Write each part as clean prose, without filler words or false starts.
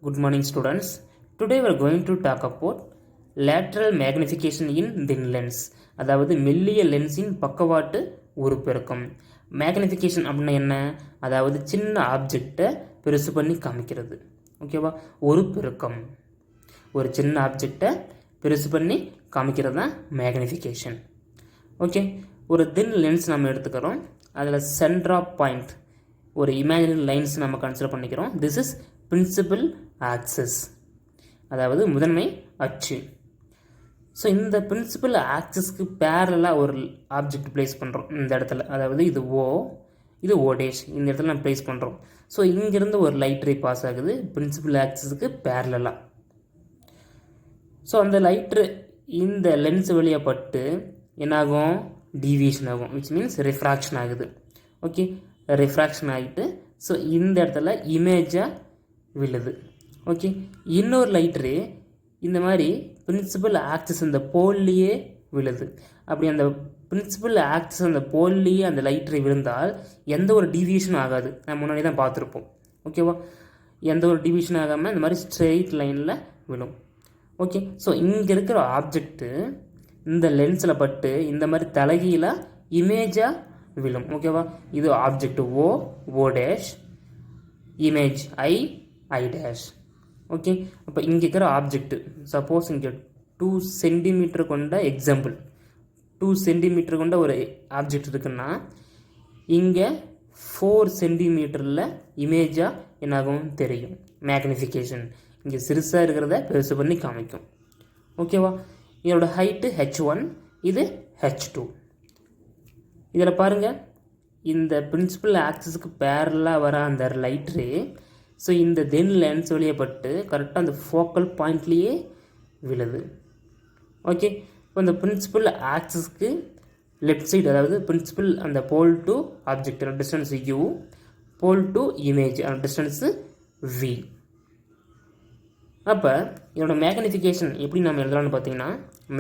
Good morning students. Today we are going to talk about lateral magnification in thin lens. அதாவது மெல்லிய லென்ஸின் பக்கவாட்டு உருப்பெருக்கம். மேக்னிஃபிகேஷன் அப்படின்னா என்ன? அதாவது சின்ன ஆப்ஜெக்டை பெருசு பண்ணி காமிக்கிறது. ஓகேவா? ஒரு பெருக்கம். ஒரு சின்ன ஆப்ஜெக்டை பெருசு பண்ணி காமிக்கிறது தான் மேக்னிஃபிகேஷன். ஓகே, ஒரு தின் லென்ஸ் நம்ம எடுத்துக்கிறோம். அதில் சென்டர் ஆஃப் பாயிண்ட் ஒரு இமேஜினரி லைன்ஸ் நம்ம கன்சிடர் பண்ணிக்கிறோம். திஸ் இஸ் பிரின்சிபல் ஆக்சிஸ், அதாவது முதன்மை அச்சு. ஸோ இந்த பிரின்சிபல் ஆக்சிஸ்க்கு பேரலாக ஒரு ஆப்ஜெக்ட் பிளேஸ் பண்ணுறோம் இந்த இடத்துல. அதாவது இது ஓ, இது ஓடேஷ், இந்த இடத்துல நம்ம பிளேஸ் பண்ணுறோம். ஸோ இங்கேருந்து ஒரு லைட் ரே பாஸ் ஆகுது பிரின்சிபல் ஆக்சிஸுக்கு பேரலாக. ஸோ அந்த லைட் ரே இந்த லென்ஸ் வழியாக பட்டு என்னாகும்? டீவியேஷன் ஆகும், விச் மீன்ஸ் ரிஃப்ராக்ஷன் ஆகுது. ஓகே, ரிஃப்ராக்ஷன் ஆகிட்டு ஸோ இந்த இடத்துல இமேஜாக விழுது. ஓகே, இன்னொரு லைட் ரே இந்த மாதிரி பிரின்சிபல் ஆக்சிஸ் அந்த போல்லையே விழுது. அப்படி அந்த பிரின்சிபல் ஆக்சிஸ் அந்த போல்லையே அந்த லைட் ரே விழுந்தால் எந்த ஒரு டீவியேஷனும் ஆகாது. நம்ம முன்னாடி தான் பார்த்துருப்போம். ஓகேவா? எந்த ஒரு டீவியேஷன் ஆகாமல் இந்த மாதிரி ஸ்ட்ரெயிட் லைனில் விழும். ஓகே, ஸோ இங்கே இருக்கிற ஆப்ஜெக்ட்டு இந்த லென்ஸில் பட்டு இந்த மாதிரி தலைகீழாக இமேஜாக விழும். ஓகேவா? இது object O, O dash, image I, I dash. Okay, அப்போ இங்கே இருக்கிற ஆப்ஜெக்ட்டு சப்போஸ் இங்கே 2 சென்டிமீட்டர் கொண்ட எக்ஸாம்பிள் 2 சென்டிமீட்டர் கொண்ட ஒரு ஆப்ஜெக்ட் இருக்குன்னா இங்கே 4 சென்டிமீட்டரில் இமேஜாக என்னாகும் தெரியும். மேக்னிஃபிகேஷன் இங்கே சிறுசாக இருக்கிறத பெருசு பண்ணி காமிக்கும். ஓகேவா? இதோட ஹைட்டு H1, இது H2. இதில் பாருங்கள், இந்த பிரின்சிபல் ஆக்சிஸுக்கு பேரலாக வர அந்த லைட் ரே ஸோ இந்த தென் லென்ஸ் வழியப்பட்டு கரெக்டாக அந்த ஃபோக்கல் பாயிண்ட்லேயே விழுது. ஓகே, இப்போ இந்த பிரின்சிபல் ஆக்சிஸ்க்கு லெஃப்ட் சைடு, அதாவது பிரின்சிபல் அந்த pole to object distance u, pole to image அந்த டிஸ்டன்ஸு வி. அப்போ இதோட மேக்னிஃபிகேஷன் எப்படி நம்ம எழுதலாம்னு பார்த்தீங்கன்னா,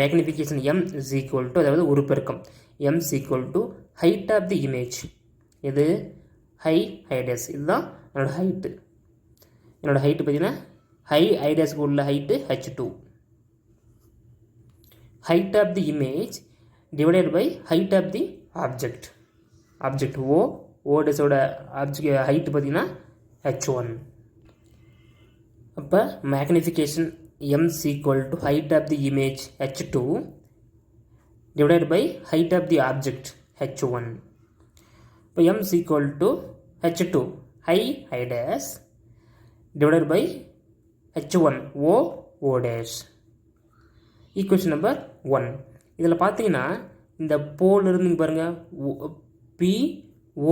magnification M is equal to, அதாவது ஒரு பெருக்கம் M is equal to height of the image. இது ஹைடஸ், இதுதான் என்னோட ஹைட்டு. என்னோடய ஹைட்டு பார்த்தீங்கன்னா ஐடஸ்க்கு உள்ள height H2. Height of the image divided by height of the object. Object ஓ, ஓடஸோட ஆப்ஜெக்ட் ஹைட்டு பார்த்தீங்கன்னா H1. அப்போ magnification M is equal to height of the image H2 divided by height of the object H1. இப்போ m is equal to H2 I dash divided by H1 O dash. Equation number 1. இதில் பார்த்தீங்கன்னா இந்த போல் இருந்து பாருங்கள், P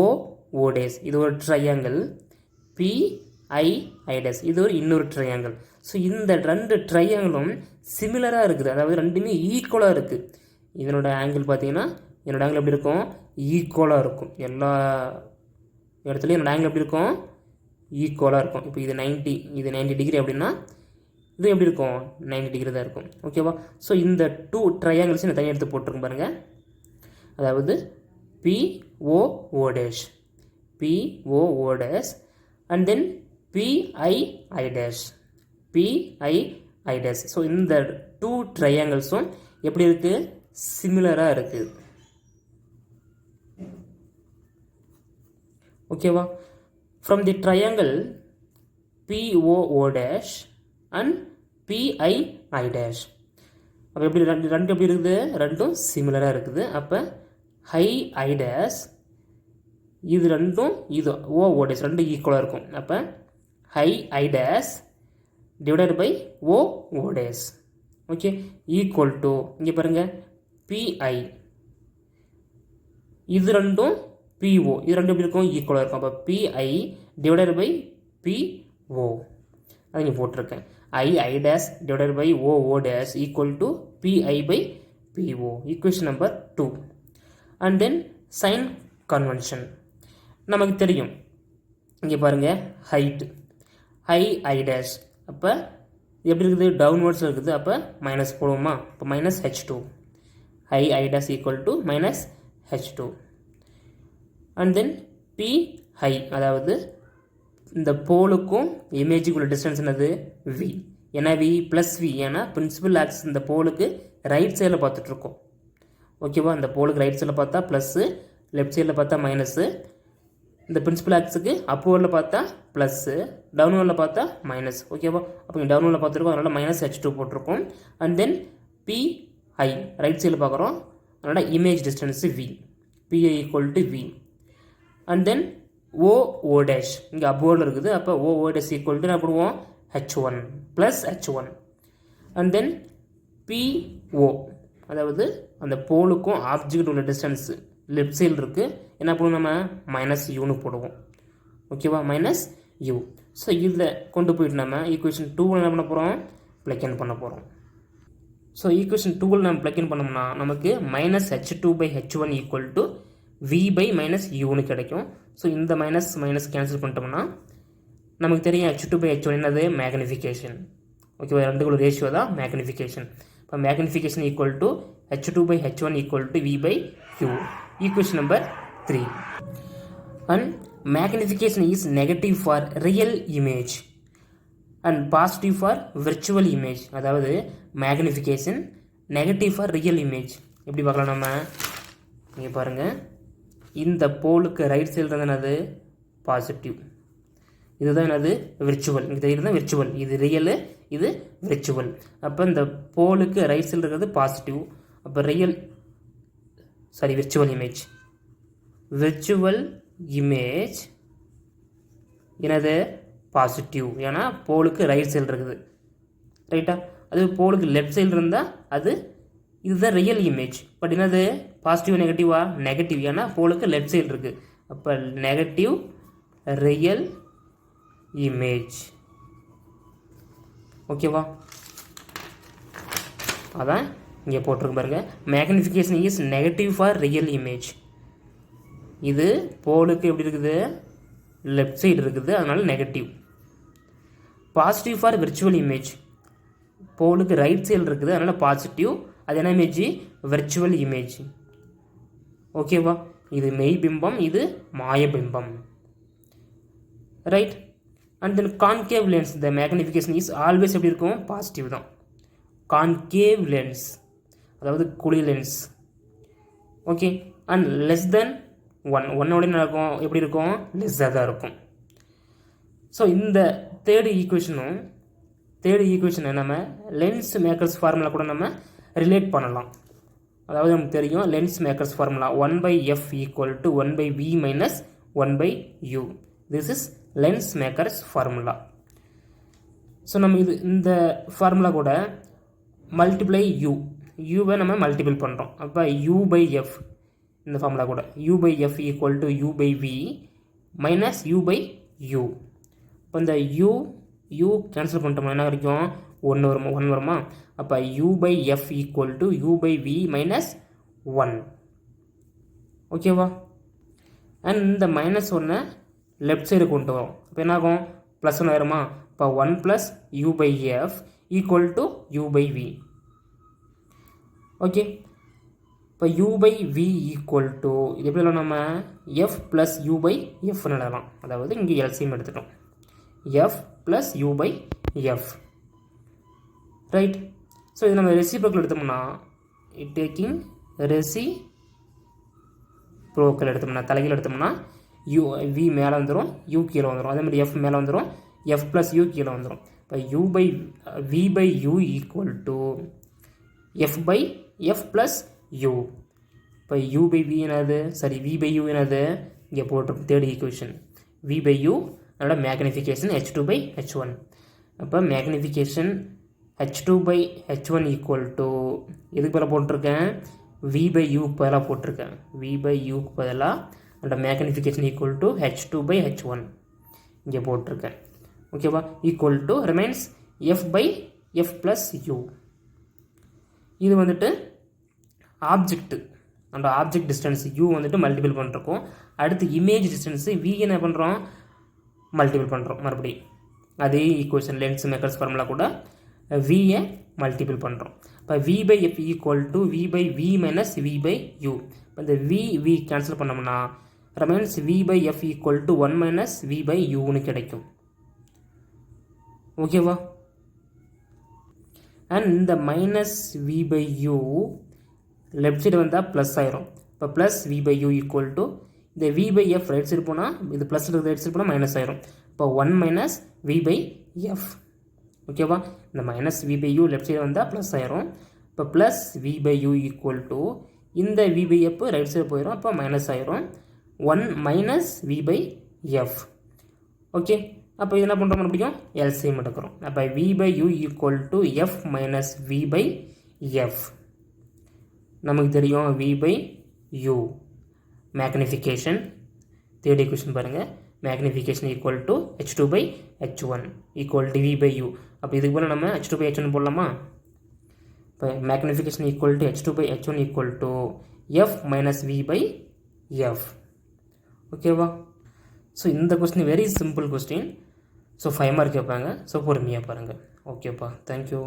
O dash இது ஒரு triangle, P I dash இது ஒரு இன்னொரு ட்ரையாங்கிள். ஸோ இந்த ரெண்டு ட்ரையாங்கிளும் சிமிலராக இருக்குது, அதாவது ரெண்டுமே ஈக்குவலாக இருக்குது. இதனோட ஆங்கிள் பார்த்தீங்கன்னா என்னோடய ஆங்கிள் எப்படி இருக்கும்? ஈக்குவலாக இருக்கும். எல்லா இடத்துலையும் என்னோடய ஆங்கிள் எப்படி இருக்கும்? ஈக்குவலாக இருக்கும். இப்போ இது 90 டிகிரி அப்படின்னா இது எப்படி இருக்கும்? 90 டிகிரி தான் இருக்கும். ஓகேவா? ஸோ இந்த 2 ட்ரையாங்கிள்ஸையும் நான் தனியாக எடுத்து போட்டிருக்கேன் பாருங்கள். அதாவது PO dash, PO dash and then PI dash, PI dash. So இந்த 2 ட்ரையாங்கிள்ஸும் எப்படி இருக்குது? சிமிலராக இருக்குது. ஓகேவா? From the triangle PO dash and PI dash. அப்போ எப்படி ரெண்டு எப்படி இருக்குது? ரெண்டும் சிமிலராக இருக்குது. அப்போ I டேஷ் இது ரெண்டும் இது O டேஷ் ரெண்டும் ஈக்குவலாக இருக்கும். அப்போ I dash divided by O dash. Okay, equal to இங்கே பாருங்கள் PI இது ரெண்டும் PO இது ரெண்டும் எப்படி இருக்கும்? ஈக்குவலாக இருக்கும். அப்போ PI டிவைடட் பை PO அது இங்கே போட்டிருக்கேன். I dash divided by O dash equal to PI by PO. Equation number 2. And then sign convention நமக்கு தெரியும். இங்கே பாருங்கள், ஹைட் I டேஷ் அப்போ எப்படி இருக்குது? டவுன்வர்ட்ஸில் இருக்குது. அப்போ மைனஸ் போடுவோமா? இப்போ minus H2 I dash equal to minus H2. And then P I, அதாவது இந்த போலுக்கும் இமேஜுக்குள்ள டிஸ்டன்ஸ் என்னது வி. ஏன்னா வி ப்ளஸ் வி, ஏன்னா பிரின்சிபல் ஆக்சிஸ் இந்த போலுக்கு ரைட் சைடில் பார்த்துட்ருக்கோம். ஓகேவா, இந்த போலுக்கு ரைட் சைடில் பார்த்தா ப்ளஸ்ஸு, லெஃப்ட் சைடில் பார்த்தா மைனஸு. இந்த பிரின்சிபல் ஆக்ஸுக்கு அப்வர்டில் பார்த்தா ப்ளஸ்ஸு, டவுன்வர்டில் பார்த்தா மைனஸ். ஓகேவா, அப்போ இங்கே டவுன்வர்டில் பார்த்துருக்கோம், அதனால் -H2 போட்டிருக்கோம். அண்ட் தென் PI ரைட் சைடில் பார்க்குறோம், அதனால் image distance V, PI equal to V. And then OO dash இங்கே அப்வர்டில் இருக்குது, அப்போ OO டேஷ் ஈக்குவல் டு என்ன போடுவோம் H1 plus H1. And then PO, அதாவது அந்த போலுக்கும் ஆப்ஜெக்ட் உள்ள டிஸ்டன்ஸு லெஃப்ட் சைடில் இருக்குது, என்ன பண்ணுவோம் நம்ம -U போடுவோம். ஓகேவா, -U. ஸோ இதில் கொண்டு போயிட்டு நம்ம ஈக்குவேஷன் 2 என்ன பண்ண போகிறோம், ப்ளக் இன் பண்ண போகிறோம். ஸோ ஈக்குவேஷன் 2 நம்ம ப்ளக் இன் பண்ணோம்னா நமக்கு -H2/H1 ஈக்குவல் டு V/-Uன்னு கிடைக்கும். ஸோ இந்த மைனஸ் கேன்சல் பண்ணிட்டோம்னா நமக்கு தெரியும் H2/H1 என்னது மேக்னிஃபிகேஷன். ஓகேவா, ரெண்டுக்குள்ள ரேஷியோ தான் மேக்னிஃபிகேஷன். இப்போ magnification equal to H2/H1 equal to V/U. Equation number 3. And magnification is negative for real image and positive for virtual image. அதாவது magnification negative for real image. எப்படி பார்க்கலாம் நம்ம, இங்கே பாருங்கள், இந்த போலுக்கு ரைட் சைடில் என்னது பாசிட்டிவ், இதுதான் என்னது விர்ச்சுவல். இங்கே தெரியுது தான் விர்ச்சுவல், இது ரியல், இது விர்ச்சுவல். அப்போ இந்த போலுக்கு ரைட் சைடில் இருக்கிறது பாசிட்டிவ், அப்போ virtual image என்னது பாசிட்டிவ், ஏன்னா போலுக்கு ரைட் சைடில் இருக்குது. ரைட்டா, அது போலுக்கு லெஃப்ட் சைடில் இருந்தால் அது இதுதான் ரியல் இமேஜ். பட் என்னது பாசிட்டிவ் நெகட்டிவா, நெகட்டிவ், ஏன்னா போலுக்கு லெஃப்ட் சைடு இருக்குது. அப்போ நெகட்டிவ் ரியல் இமேஜ். ஓகேவா, அதான் இங்கே போட்டிருக்கு பாருங்க, magnification is negative for real image. இது போலுக்கு எப்படி இருக்குது, லெஃப்ட் சைடு இருக்குது, அதனால negative. Positive for virtual image, போலுக்கு ரைட் சைடு இருக்குது, அதனால பாசிட்டிவ். அது என்ன இமேஜ், விர்ச்சுவல் இமேஜ். ஓகேவா, இது மெய் பிம்பம், இது மாய பிம்பம். Right. And then concave lens, the magnification is always எப்படி இருக்கும், பாசிட்டிவ் தான். கான்கேவ் லென்ஸ் அதாவது குழி lens. Okay, and less than 1 என்ன இருக்கும், எப்படி இருக்கும், லெஸ்ஸாக தான் இருக்கும். ஸோ இந்த தேர்டு ஈக்குவேஷனை நம்ம லென்ஸ் மேக்கர்ஸ் ஃபார்முலா கூட நம்ம ரிலேட் பண்ணலாம். அதாவது நமக்கு தெரியும் lens makers formula 1/F equal to 1/V minus 1/U. This is lens makers formula. So நம்ம இந்த ஃபார்முலா கூட மல்டிப்ளை யூவை நம்ம மல்டிபிள் பண்ணுறோம். அப்போ U/F இந்த ஃபார்முலா கூட U/F equal to U/V minus U/U. இப்போ இந்த U கேன்சல் பண்ணிட்டோம்னா என்ன கிடைக்கும், 1 வருமா. அப்போ U/F equal to U/V minus 1. ஓகேவா, அண்ட் இந்த -1 லெஃப்ட் சைடு கொண்டு வரும். இப்போ என்ன ஆகும், +1 ஆயிருமா. இப்போ 1 + U/F equal to U/V. Okay, இப்போ U/V ஈக்குவல் டு இது எப்படி நம்ம F + U/F எழுதலாம். அதாவது இங்கே எல்சிஎம் எடுத்துட்டோம், F + U/F. ரைட். ஸோ இது நம்ம ரெசிப்ரோக்கல் எடுத்தோம்னா டேக்கிங் ரெசிப்ரோக்கல் எடுத்தோம்னா தலைகீழ் எடுத்தோம்னா V மேலே வந்துடும், U கீழே வந்துடும். அதே மாதிரி F மேலே வந்துடும், F + U கீழே வந்துடும். இப்போ V/U equal to F/F + U. இப்போ U/V என்னது, V/U என்னது, இங்கே போட்டிருக்கும் தேர்ட் ஈக்குவேஷன் V/U. அதோட மேக்னிஃபிகேஷன் H2/H1. அப்போ மேக்னிஃபிகேஷன் H2/H1 ஈக்குவல் டு எதுக்கு பதிலாக போட்டிருக்கேன், V/Uக்கு பதிலாக போட்டிருக்கேன். V/Uக்கு பதிலாக அதோட மேக்னிஃபிகேஷன் ஈக்குவல் டு H2/H1 இங்கே போட்டிருக்கேன். ஓகேவா, equal to remains F/F + U. இது வந்துட்டு ஆப்ஜெக்ட், அந்த ஆப்ஜெக்ட் டிஸ்டன்ஸ் U வந்துட்டு மல்டிபிள் பண்ணுறோம். அடுத்து இமேஜ் டிஸ்டன்ஸு V என்ன பண்ணுறோம், மல்டிபிள் பண்ணுறோம். மறுபடியும் அதே ஈக்குவேஷன் லென்ஸ் மேக்கர்ஸ் ஃபார்முலா கூட V-ஐ மல்டிபிள் பண்ணுறோம். இப்போ V/F equal to V/V minus V/U. இப்போ இந்த V கேன்சல் பண்ணோம்னா remains v by f equal to 1 minus v by uன்னு கிடைக்கும். ஓகேவா? அண்ட் இந்த minus v by u left side வந்தால் ப்ளஸ் ஆயிரும். இப்போ plus v by u equal to இந்த v by f right side போனால் இது ப்ளஸ் ரைட் சைடு போனால் மைனஸ் ஆயிரும். இப்போ 1 மைனஸ் v by f. ஓகேவா? இந்த minus v by u left side வந்தால் ப்ளஸ் ஆயிரும். இப்போ plus v by u equal to இந்த v by f right side போயிடும். அப்போ மைனஸ் ஆயிரும். 1 minus v by f. Okay, அப்போ இது என்ன பண்ணுறோம் மறுபடியும் எல்சிஎம் எடுக்கிறோம். அப்போ v by u equal to f minus v by f. நமக்கு தெரியும் v by u magnification. Third equation பாருங்கள். Magnification equal to h2 by h1 equal to v by u. அப்போ இதுக்கு போல் நம்ம h2 by h1 போடலாமா? இப்போ magnification equal to h2 by h1 equal to f minus v by f. ஓகேவா? So இந்த question very simple question. So 5 mark கேட்பாங்க. So பொறுமையாக பாருங்கள். ஓகேப்பா, தேங்க்யூ.